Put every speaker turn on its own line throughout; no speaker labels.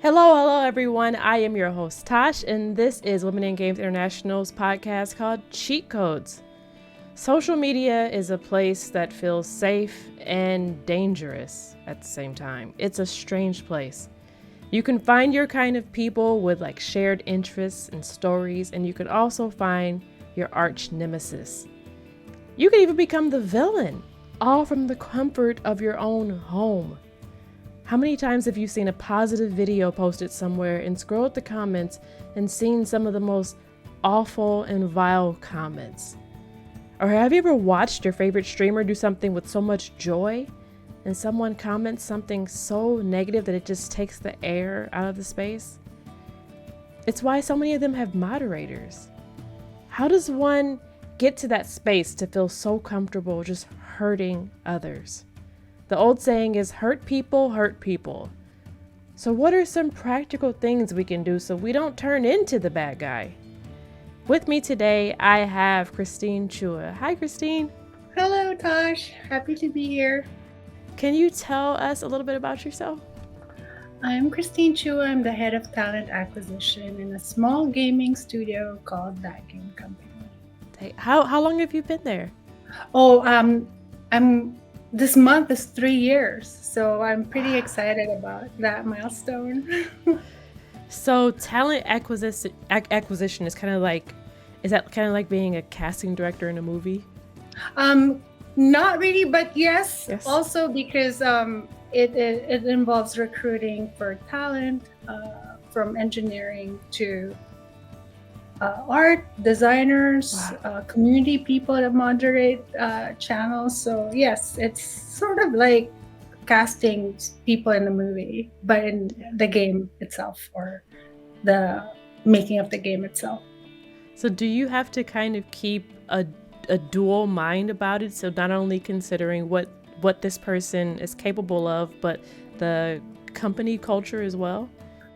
Hello, everyone. I am your host, TaSh, and this is Women in Games International's podcast called Cheat Codes. Social media is a place that feels safe and dangerous at the same time. It's a strange place. You can find your kind of people with shared interests and stories, and you can also find your arch nemesis. You can even become the villain, all from the comfort of your own home. How many times have you seen a positive video posted somewhere and scrolled the comments and seen some of the most awful and vile comments? Or have you ever watched your favorite streamer do something with so much joy and someone comments something so negative that it just takes the air out of the space? It's why so many of them have moderators. How does one get to that space to feel so comfortable just hurting others? The old saying is hurt people hurt people. So what are some practical things we can do so we don't turn into the bad guy? With me today, I have Christine Chua. Hi, Christine.
Hello, TaSh. Happy to be here.
Can you tell us a little bit about yourself?
I'm Christine Chua. I'm the head of talent acquisition in a small gaming studio called That Game Company.
How long have you been there?
This month is 3 years, so I'm pretty excited about that milestone.
So talent acquisition is kind of like, is that kind of like being a casting director in a movie?
Not really, but yes. Also because it involves recruiting for talent, from engineering to art, designers, community people that moderate channels. So yes, it's sort of like casting people in the movie, but in the game itself or the making of the game itself.
So do you have to kind of keep a dual mind about it? So not only considering what this person is capable of, but the company culture as well?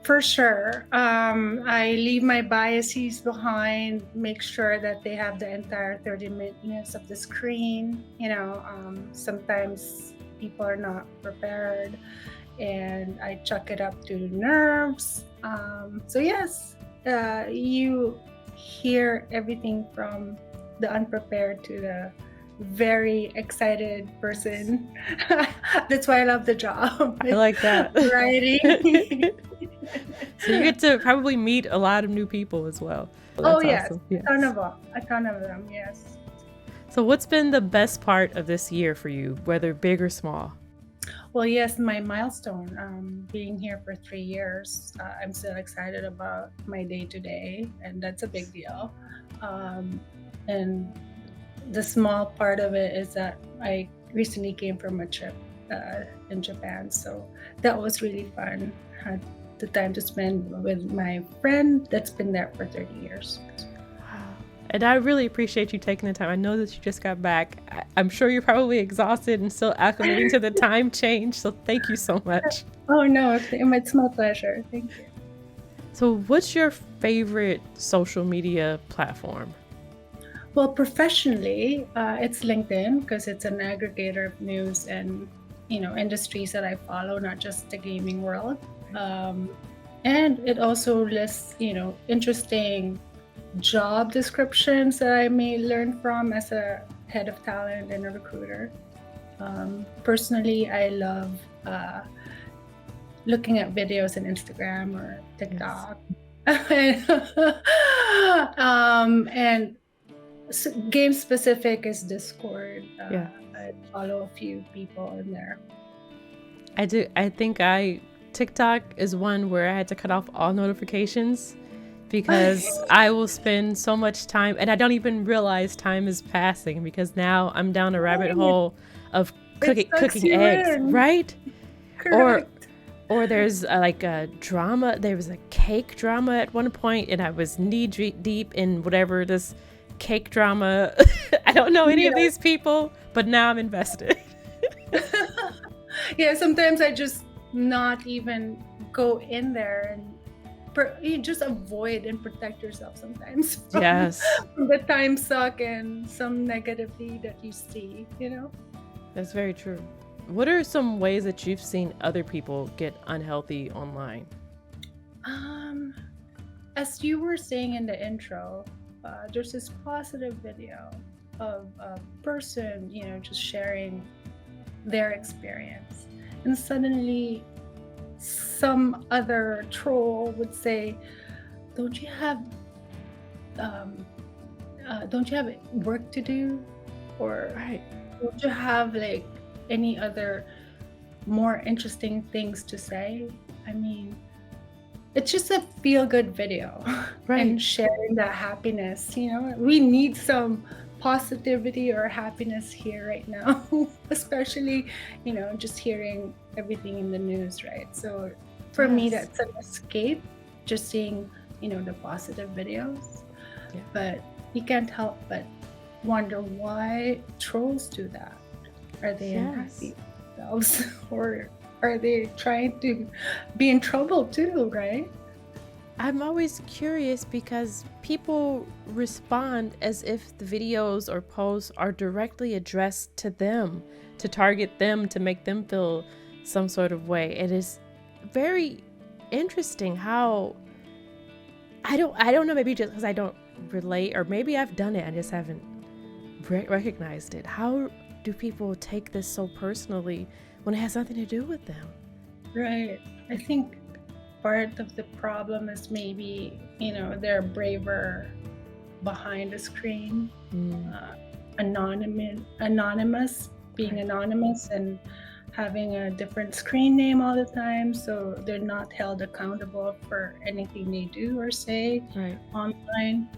For sure. I leave my biases behind, make sure that they have the entire 30 minutes of the screen. Sometimes people are not prepared and I chuck it up to nerves. So yes, you hear everything from the unprepared to the very excited person. That's why I love the job.
I like that.
Writing.
So you get to probably meet a lot of new people as well.
Yes. A ton of them, yes.
So what's been the best part of this year for you, whether big or small?
Well, yes, my milestone, being here for 3 years. I'm still excited about my day-to-day, and that's a big deal. And the small part of it is that I recently came from a trip in Japan, so that was really fun. Had the time to spend with my friend that's been there for 30 years.
And I really appreciate you taking the time. I know that you just got back. I'm sure you're probably exhausted and still acclimating to the time change, so thank you so much.
Oh no, it's my pleasure. Thank you.
So what's your favorite social media platform?
Well, professionally, it's LinkedIn because it's an aggregator of news and industries that I follow, not just the gaming world. And it also lists interesting job descriptions that I may learn from as a head of talent and a recruiter. Personally, I love looking at videos on Instagram or TikTok. And game specific is Discord. I follow a few people in there.
I do. I think TikTok is one where I had to cut off all notifications because I will spend so much time and I don't even realize time is passing because now I'm down a rabbit hole of cooking eggs, right?
Correct.
Or there's a drama. There was a cake drama at one point and I was knee deep in whatever this cake drama. I don't know any of these people, but now I'm invested.
Yeah, sometimes I just not even go in there and you just avoid and protect yourself sometimes from the time suck and some negativity that you see,
That's very true. What are some ways that you've seen other people get unhealthy online?
Um, as you were saying in the intro, there's this positive video of a person, just sharing their experience. And suddenly some other troll would say, don't you have um, don't you have work to do? Or
Right.
don't you have like any other more interesting things to say? I mean, it's just a feel good video
Right.
and sharing that happiness. We need some positivity or happiness here right now, especially, just hearing everything in the news, right? So for me,
Yes.
that's an escape, just seeing, the positive videos.
Yeah.
But you can't help but wonder why trolls do that. Are they
Yes.
unhappy with themselves or are they trying to be in trouble too, right?
I'm always curious because people respond as if the videos or posts are directly addressed to them, to target them, to make them feel some sort of way. It is very interesting how I don't know, maybe just because I don't relate, or maybe I've done it, I just haven't recognized it. How do people take this so personally when it has nothing to do with them?
Right. I think part of the problem is maybe, they're braver behind the screen,
Mm,
uh, anonymous, being
right,
anonymous and having a different screen name all the time. So they're not held accountable for anything they do or say
right.
online.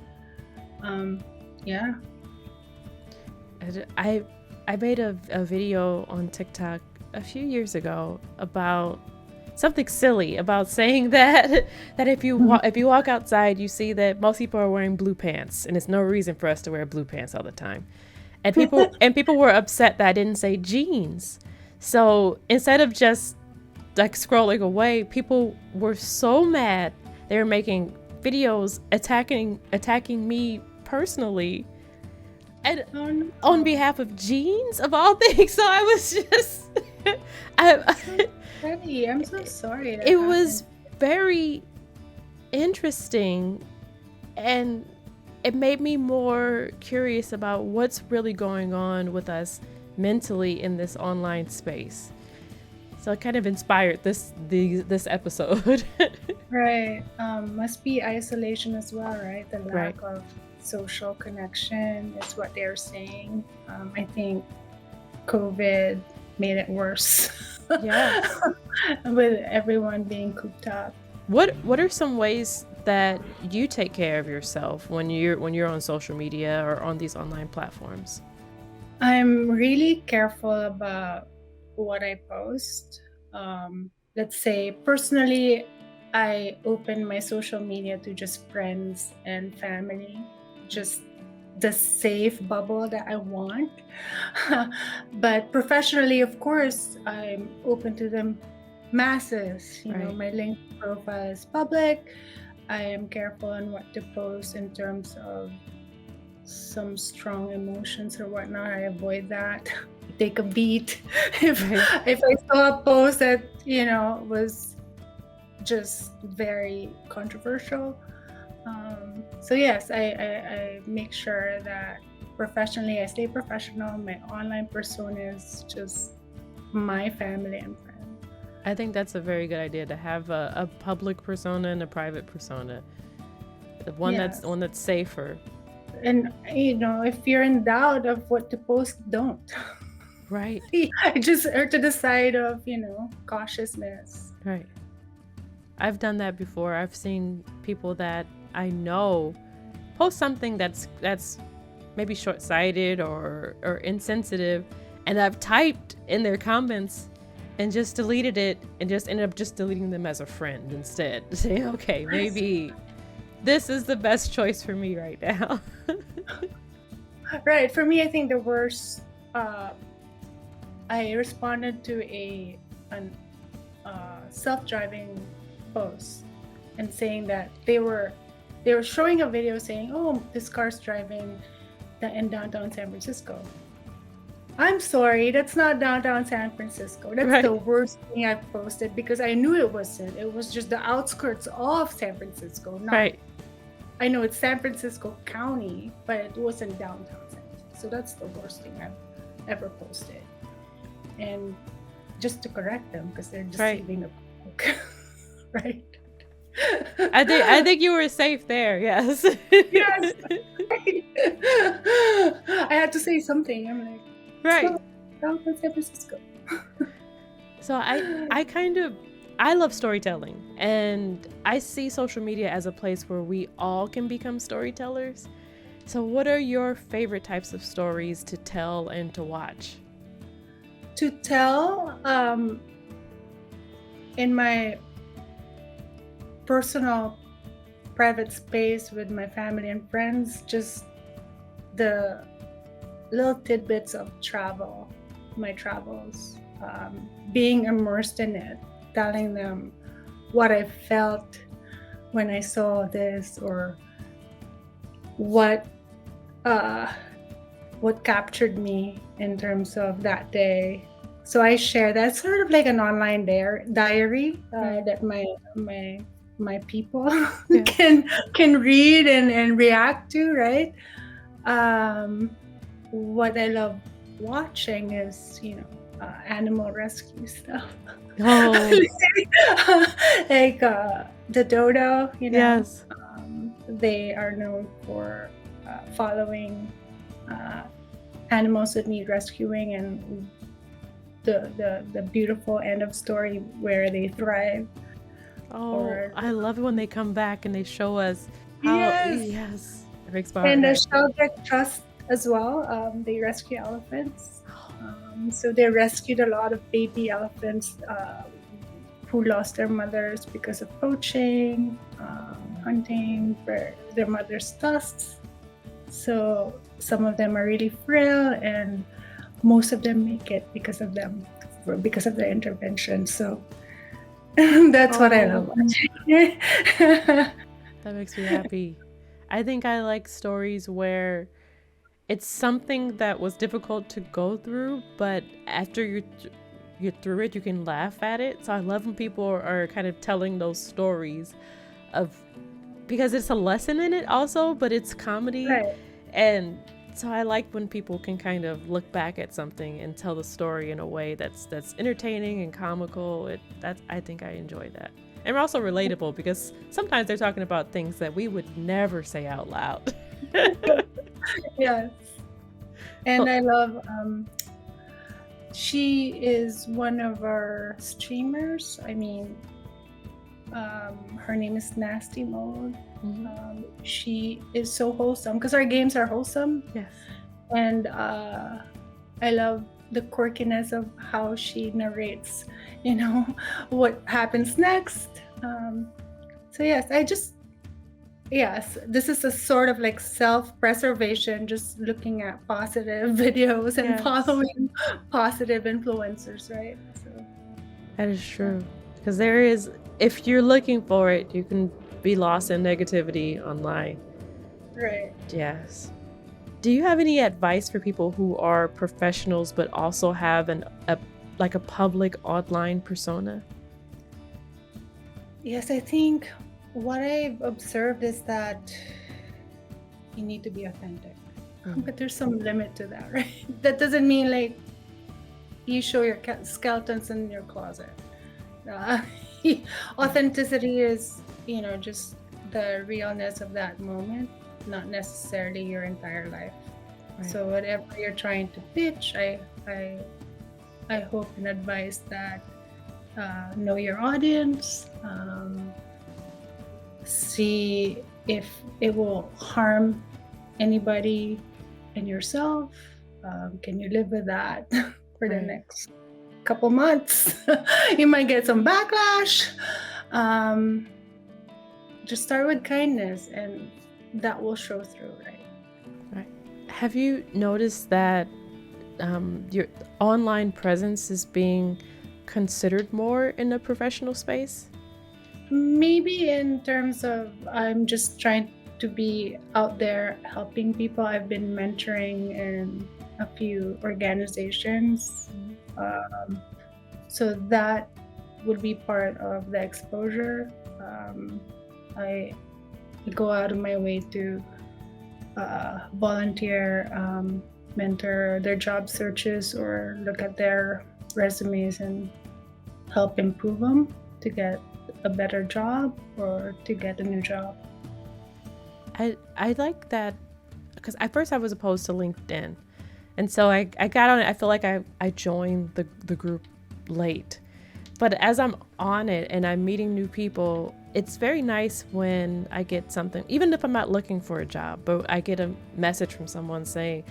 Um, yeah.
I I made a video on TikTok a few years ago about something silly about saying that if you walk outside, you see that most people are wearing blue pants, and it's no reason for us to wear blue pants all the time. And people were upset that I didn't say jeans. So instead of just like scrolling away, people were so mad. They were making videos attacking me personally, and
Oh, no.
on behalf of jeans of all things. So I was just I,
Freddie, I'm so sorry that
it was
happened.
very interesting, and it made me more curious about what's really going on with us mentally in this online space. So it kind of inspired this episode.
Right. Must be isolation as well, right? The
Right.
lack of social connection is what they're saying. I think COVID made it worse
Yes.
with everyone being cooped up.
What are some ways that you take care of yourself when you're on social media or on these online platforms?
I'm really careful about what I post. Let's say personally, I open my social media to just friends and family, just the safe bubble that I want. But professionally, of course, I'm open to the masses.
Right.
My LinkedIn profile is public. I am careful on what to post in terms of some strong emotions or whatnot. I avoid that. Take a beat. If
Right.
if I saw a post that was just very controversial. So yes, I make sure that professionally I stay professional. My online persona is just my family and friends.
I think that's a very good idea to have a public persona and a private persona. The
Yes.
one that's safer.
And if you're in doubt of what to post, don't.
Right.
Just err to the side of cautiousness.
Right. I've done that before. I've seen people that I know post something that's maybe short-sighted or insensitive, and I've typed in their comments and just deleted it and just ended up just deleting them as a friend instead. Saying, okay, maybe this is the best choice for me right now.
Right. For me, I think the worst. I responded to an self-driving post and saying that they were showing a video saying, "Oh, this car's driving in downtown San Francisco," I'm sorry, that's not downtown San Francisco. That's
Right.
the worst thing I've posted because I knew it wasn't. It was just the outskirts of San Francisco.
Right.
I know it's San Francisco County, but it wasn't downtown San Francisco. So that's the worst thing I've ever posted. And just to correct them because they're deceiving the public, right?
I think you were safe there. Yes.
Yes. I had to say something. I'm like,
Right.
downtown San Francisco.
So I love storytelling, and I see social media as a place where we all can become storytellers. So what are your favorite types of stories to tell and to watch?
To tell, in my personal private space with my family and friends, just the little tidbits of travel, my travels, being immersed in it, telling them what I felt when I saw this, or what captured me in terms of that day. So I share that, sort of like an online diary that my people
Yeah.
can read and react to, right? What I love watching is, animal rescue stuff.
Oh,
Like the dodo,
yes.
they are known for following animals that need rescuing, and the beautiful end of story where they thrive.
Oh, I love it when they come back and they show us how. Yes. It makes my heart
And the
happy.
Shellback Trust as well. They rescue elephants. So they rescued a lot of baby elephants who lost their mothers because of poaching, hunting for their mother's tusks. So some of them are really frail, and most of them make it because of their intervention. So that's what I love watching.
That makes me happy. I think I like stories where it's something that was difficult to go through, but after you're through it, you can laugh at it. So I love when people are kind of telling those stories because it's a lesson in it also, but it's comedy.
Right.
And so I like when people can kind of look back at something and tell the story in a way that's entertaining and comical. I think I enjoy that. And also relatable, because sometimes they're talking about things that we would never say out loud.
Yes. And I love, she is one of our streamers. I mean, her name is Nasty Mode. She is so wholesome because our games are wholesome.
Yes.
And I love the quirkiness of how she narrates, what happens next. So yes, this is a sort of like self-preservation, just looking at positive videos and following positive influencers, right? So
that is true. Because if you're looking for it, you can be lost in negativity online.
Right.
Yes. Do you have any advice for people who are professionals but also have a public online persona?
Yes, I think what I've observed is that you need to be authentic. But there's some limit to that, right? That doesn't mean like you show your skeletons in your closet. Authenticity is, just the realness of that moment, not necessarily your entire life. Right. So whatever you're trying to pitch, I hope and advise that know your audience, see if it will harm anybody and yourself. Can you live with that for the next couple months? You might get some backlash. Just start with kindness, and that will show through, right?
Have you noticed that your online presence is being considered more in a professional space?
Maybe in terms of I'm just trying to be out there helping people. I've been mentoring and a few organizations. So that would be part of the exposure. I go out of my way to volunteer, mentor their job searches, or look at their resumes and help improve them to get a better job or to get a new job.
I like that, because at first I was opposed to LinkedIn. And so I got on it. I feel like I joined the group late. But as I'm on it and I'm meeting new people, it's very nice when I get something, even if I'm not looking for a job, but I get a message from someone saying,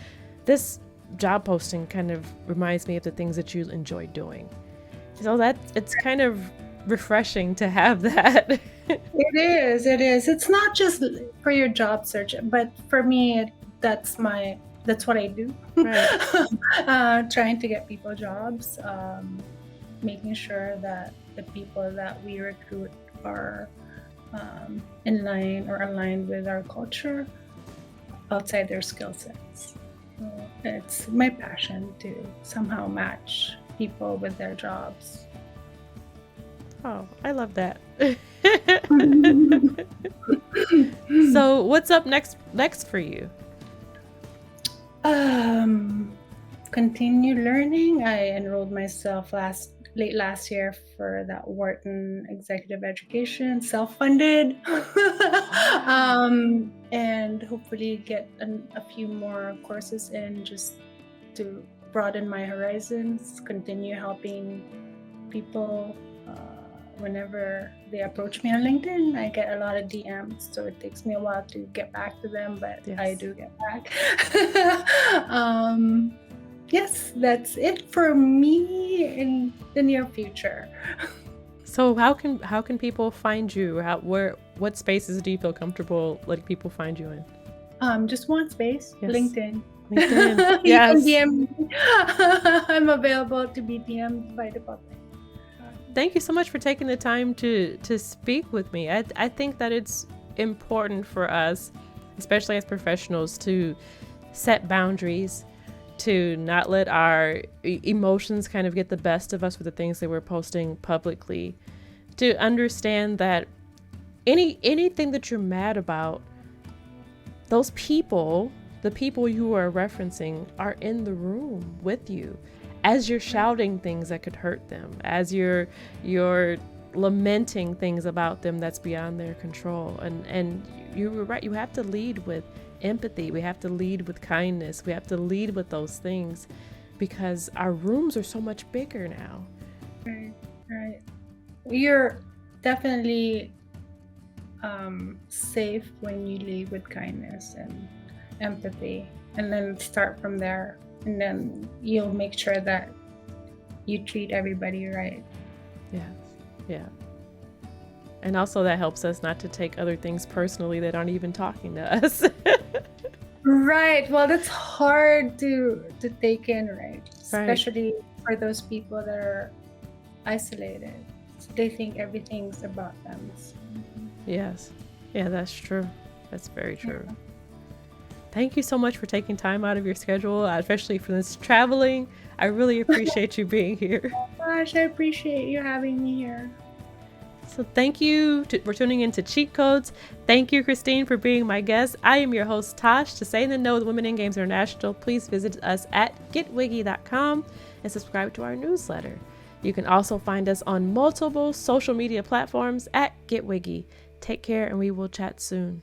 this job posting kind of reminds me of the things that you enjoy doing. So it's kind of refreshing to have that.
It is. It's not just for your job search, but for me, that's what I do.
Right.
Trying to get people jobs, making sure that the people that we recruit are in line or aligned with our culture outside their skill sets. So it's my passion to somehow match people with their jobs.
Oh, I love that. So what's up next for you?
Continue learning. I enrolled myself late last year for that Wharton executive education, self-funded. And hopefully get a few more courses in, just to broaden my horizons, continue helping people. Whenever they approach me on LinkedIn, I get a lot of DMs, so it takes me a while to get back to them, but yes. I do get back. Yes, that's it for me in the near future.
So how can people find you? What spaces do you feel comfortable letting people find you in?
Just one space. Yes. LinkedIn.
Yes.
You can DM me. I'm available to be DM'd by the public.
Thank you so much for taking the time to speak with me. I think that it's important for us, especially as professionals, to set boundaries, to not let our emotions kind of get the best of us with the things that we're posting publicly, to understand that anything that you're mad about, those people, the people you are referencing, are in the room with you as you're shouting things that could hurt them, as you're lamenting things about them that's beyond their control. And you were right, you have to lead with empathy. We have to lead with kindness. We have to lead with those things, because our rooms are so much bigger now.
Right. You're definitely safe when you lead with kindness and empathy, and then start from there, and then you'll make sure that you treat everybody right.
Yeah. And also that helps us not to take other things personally that aren't even talking to us.
Right. Well, that's hard to take in, right? Especially for those people that are isolated. They think everything's about them.
Yes. Yeah, that's true. That's very true. Yeah. Thank you so much for taking time out of your schedule, especially for this traveling. I really appreciate you being here.
Oh gosh, I appreciate you having me here.
So thank you for tuning into Cheat Codes. Thank you, Christine, for being my guest. I am your host, TaSh. To stay in the know with Women in Games International, please visit us at getwigi.com and subscribe to our newsletter. You can also find us on multiple social media platforms at GetWiggy. Take care, and we will chat soon.